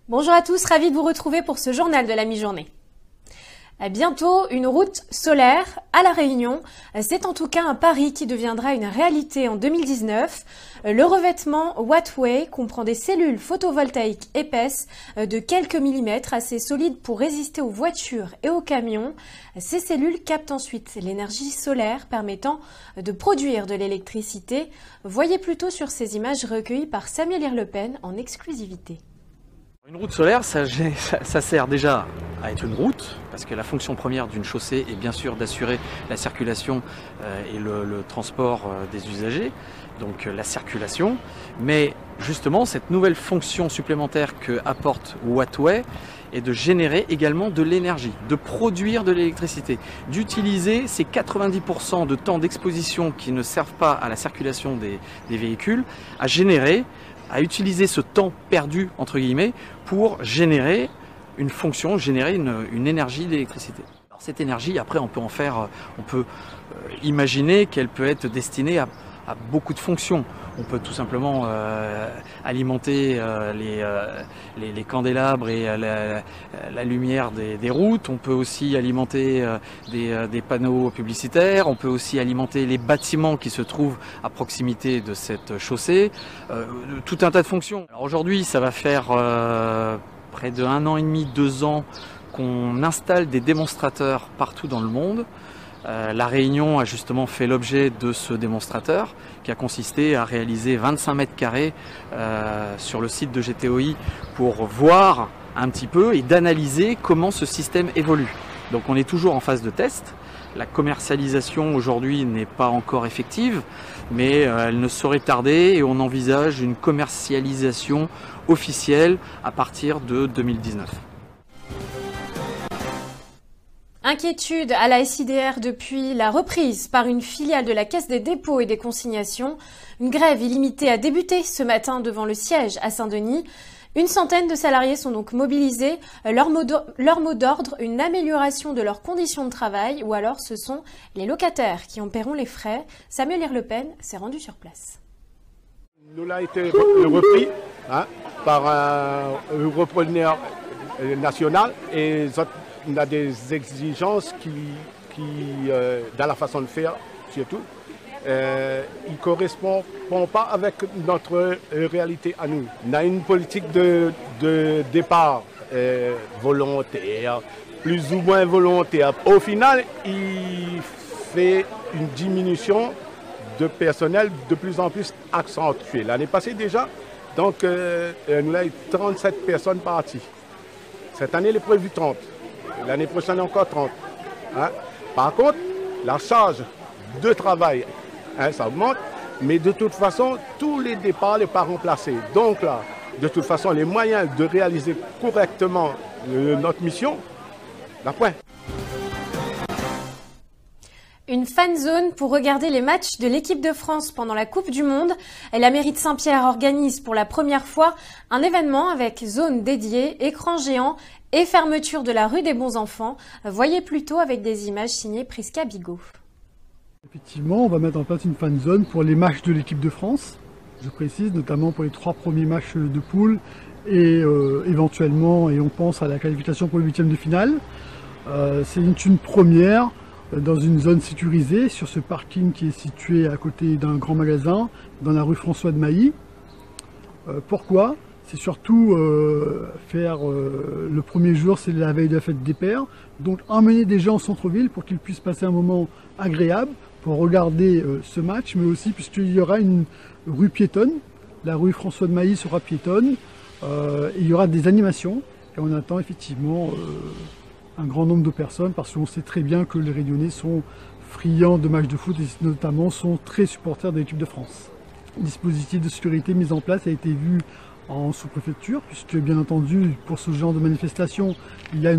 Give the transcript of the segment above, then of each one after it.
Bonjour à tous, ravi de vous retrouver pour ce journal de la mi-journée. Bientôt, une route solaire à La Réunion. C'est en tout cas un pari qui deviendra une réalité en 2019. Le revêtement Wattway comprend des cellules photovoltaïques épaisses de quelques millimètres, assez solides pour résister aux voitures et aux camions. Ces cellules captent ensuite l'énergie solaire permettant de produire de l'électricité. Voyez plutôt sur ces images recueillies par Samuel Irlepen en exclusivité. Une route solaire, ça sert déjà à être une route, parce que la fonction première d'une chaussée est bien sûr d'assurer la circulation et le transport des usagers, donc la circulation. Mais justement, cette nouvelle fonction supplémentaire que apporte Wattway est de générer également de l'énergie, de produire de l'électricité, d'utiliser ces 90% de temps d'exposition qui ne servent pas à la circulation des véhicules, à utiliser ce temps perdu, entre guillemets, pour générer une fonction, générer une énergie d'électricité. Cette énergie, après, on peut imaginer qu'elle peut être destinée à beaucoup de fonctions. On peut tout simplement alimenter les candélabres et la lumière des routes. On peut aussi alimenter des panneaux publicitaires. On peut aussi alimenter les bâtiments qui se trouvent à proximité de cette chaussée. Tout un tas de fonctions. Alors aujourd'hui, ça va faire près de 1 an et demi, 2 ans qu'on installe des démonstrateurs partout dans le monde. La Réunion a justement fait l'objet de ce démonstrateur qui a consisté à réaliser 25 mètres carrés sur le site de GTOI pour voir un petit peu et d'analyser comment ce système évolue. Donc on est toujours en phase de test. La commercialisation aujourd'hui n'est pas encore effective, mais elle ne saurait tarder et on envisage une commercialisation officielle à partir de 2019. Inquiétude à la SIDR depuis la reprise par une filiale de la Caisse des dépôts et des consignations. Une grève illimitée a débuté ce matin devant le siège à Saint-Denis. Une centaine de salariés sont donc mobilisés. Leur mot d'ordre, une amélioration de leurs conditions de travail, ou alors ce sont les locataires qui en paieront les frais. Samuel Irlepen s'est rendu sur place. Nous l'a été repris par un repreneur national et on a des exigences qui dans la façon de faire surtout, ne correspondent pas avec notre réalité à nous. On a une politique de départ volontaire, plus ou moins volontaire. Au final, il fait une diminution de personnel de plus en plus accentuée. L'année passée déjà, donc nous avons 37 personnes parties. Cette année, il est prévu 30. L'année prochaine, encore 30. Par contre, la charge de travail, ça augmente, mais de toute façon, tous les départs ne sont pas remplacés. Donc là, de toute façon, les moyens de réaliser correctement notre mission, la point. Une fan zone pour regarder les matchs de l'équipe de France pendant la Coupe du Monde. La mairie de Saint-Pierre organise pour la première fois un événement avec zone dédiée, écran géant et fermeture de la rue des Bons Enfants. Voyez plutôt avec des images signées Prisca Bigot. Effectivement, on va mettre en place une fan zone pour les matchs de l'équipe de France. Je précise, notamment pour les 3 premiers matchs de poule et éventuellement, et on pense à la qualification pour le 8e de finale. C'est une première dans une zone sécurisée sur ce parking qui est situé à côté d'un grand magasin dans la rue François de Mailly. Pourquoi ? C'est surtout faire le premier jour, c'est la veille de la fête des pères, donc emmener des gens au centre-ville pour qu'ils puissent passer un moment agréable pour regarder ce match, mais aussi puisqu'il y aura une rue piétonne, la rue François de Mailly sera piétonne, il y aura des animations et on attend effectivement un grand nombre de personnes parce qu'on sait très bien que les Réunionnais sont friands de matchs de foot et notamment sont très supporters de l'équipe de France. Le dispositif de sécurité mis en place a été vu en sous-préfecture puisque bien entendu pour ce genre de manifestation il y a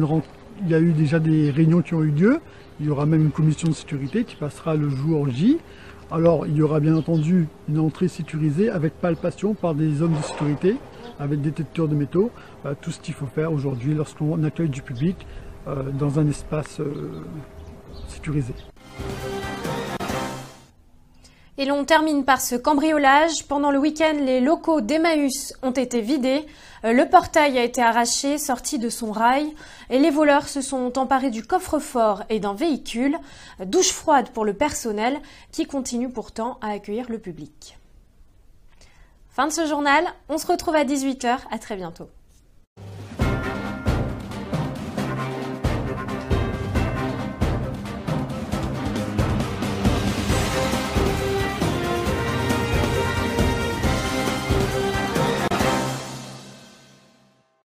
eu déjà des réunions qui ont eu lieu, il y aura même une commission de sécurité qui passera le jour J. Alors il y aura bien entendu une entrée sécurisée avec palpation par des hommes de sécurité, avec détecteurs de métaux, tout ce qu'il faut faire aujourd'hui lorsqu'on accueille du public dans un espace sécurisé. Et l'on termine par ce cambriolage. Pendant le week-end, les locaux d'Emmaüs ont été vidés. Le portail a été arraché, sorti de son rail. Et les voleurs se sont emparés du coffre-fort et d'un véhicule. Douche froide pour le personnel qui continue pourtant à accueillir le public. Fin de ce journal. On se retrouve à 18 h. À très bientôt.